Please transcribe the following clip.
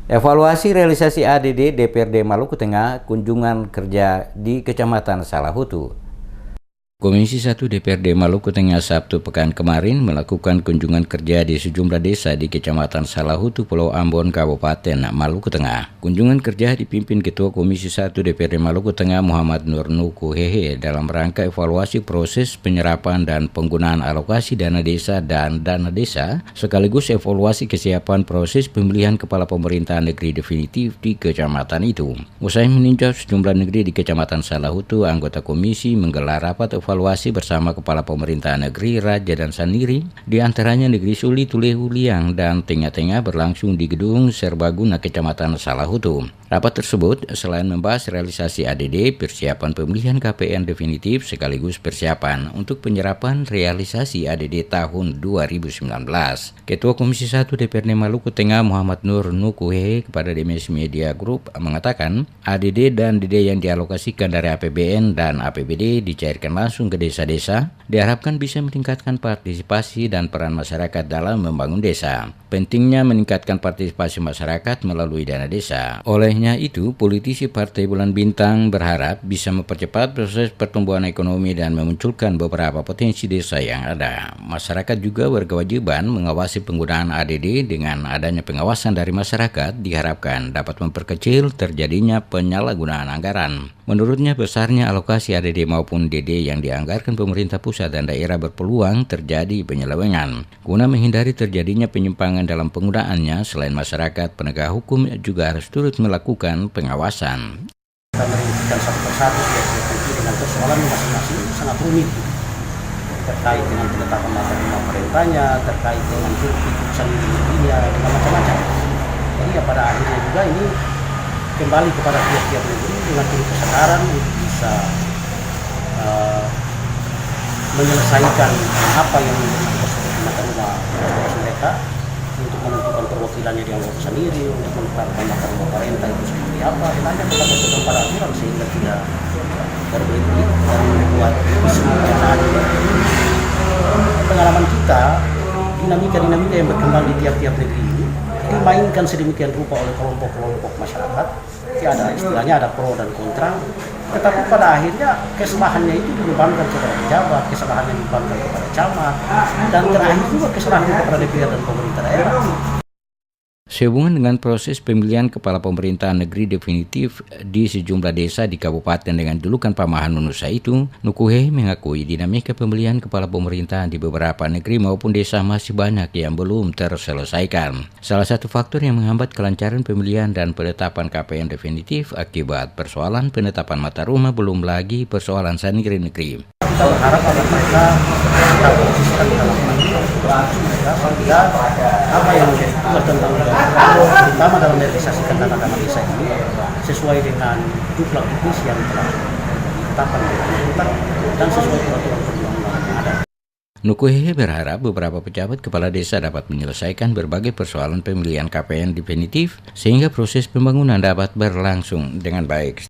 Evaluasi realisasi ADD DPRD Maluku Tengah, kunjungan kerja di Kecamatan Salahutu. Komisi 1 DPRD Maluku Tengah Sabtu pekan kemarin melakukan kunjungan kerja di sejumlah desa di Kecamatan Salahutu, Pulau Ambon, Kabupaten Maluku Tengah. Kunjungan kerja dipimpin Ketua Komisi 1 DPRD Maluku Tengah Muhammad Nur Nukuhehe dalam rangka evaluasi proses penyerapan dan penggunaan alokasi dana desa dan dana desa, sekaligus evaluasi kesiapan proses pemilihan kepala pemerintahan negeri definitif di kecamatan itu. Usai meninjau sejumlah negeri di Kecamatan Salahutu, anggota komisi menggelar rapat evaluasi bersama Kepala Pemerintahan Negeri Raja dan Sandiri, di antaranya Negeri Suli, Tulehu, Liang, dan Tengah-Tengah berlangsung di Gedung Serbaguna Kecamatan Salahutu. Rapat tersebut selain membahas realisasi ADD, persiapan pemilihan KPN definitif sekaligus persiapan untuk penyerapan realisasi ADD tahun 2019. Ketua Komisi 1 DPRD Maluku Tengah Muhammad Nur Nukuhehe kepada DMS Media Group mengatakan ADD dan DD yang dialokasikan dari APBN dan APBD dicairkan langsung ke desa-desa, diharapkan bisa meningkatkan partisipasi dan peran masyarakat dalam membangun desa. Pentingnya meningkatkan partisipasi masyarakat melalui dana desa. Olehnya itu, politisi Partai Bulan Bintang berharap bisa mempercepat proses pertumbuhan ekonomi dan memunculkan beberapa potensi desa yang ada. Masyarakat juga berkewajiban mengawasi penggunaan ADD. Dengan adanya pengawasan dari masyarakat diharapkan dapat memperkecil terjadinya penyalahgunaan anggaran. Menurutnya, besarnya alokasi ADD maupun DD yang dianggarkan pemerintah pusat dan daerah berpeluang terjadi penyelewengan. Guna menghindari terjadinya penyimpangan dalam penggunaannya, selain masyarakat, penegak hukum juga harus turut melakukan pengawasan. Kita merinci satu persatu dengan persoalan masing-masing sangat rumit, terkait dengan penetapan masa pemerintahnya, terkait dengan keputusan dirinya, dengan macam-macam. Jadi ya pada akhirnya juga ini kembali kepada tiap-tiap negeri dengan kesadaran untuk bisa menyelesaikan apa yang menjadi seperti mata mereka, untuk menentukan perwakilannya di anggota sendiri, untuk menetapkan mata pemerintah itu seperti apa, hanya kita berpegang pada aturan sehingga tidak berbelit-belit dan membuat kesimpulan. Pengalaman kita, dinamika yang berkembang di tiap-tiap negeri ini dimainkan sedemikian rupa oleh kelompok-kelompok masyarakat. Ada istilahnya ada pro dan kontra, tetapi pada akhirnya kesalahannya itu dibebankan kepada pejabat, kesalahannya dibebankan kepada camat, dan terakhir juga kesalahan kepada DPR dan pemerintah daerah. Sehubungan dengan proses pemilihan kepala pemerintahan negeri definitif di sejumlah desa di kabupaten dengan julukan Pamahan Nunusa itu, Nukuhehe mengakui dinamika pemilihan kepala pemerintahan di beberapa negeri maupun desa masih banyak yang belum terselesaikan. Salah satu faktor yang menghambat kelancaran pemilihan dan penetapan KPN definitif akibat persoalan penetapan mata rumah, belum lagi persoalan sanitasi negeri. Kita berharap agar mereka tetap konsisten dalam sehingga apa yang menjadi tugas dan tanggung jawab, terutama dalam merealisasikan dana-dana desa ini sesuai dengan jumlah tugas yang telah ditetapkan oleh pemerintah dan sesuai peraturan perundang-undangan yang ada. Nukuhehe berharap beberapa pejabat kepala desa dapat menyelesaikan berbagai persoalan pemilihan KPN definitif sehingga proses pembangunan dapat berlangsung dengan baik.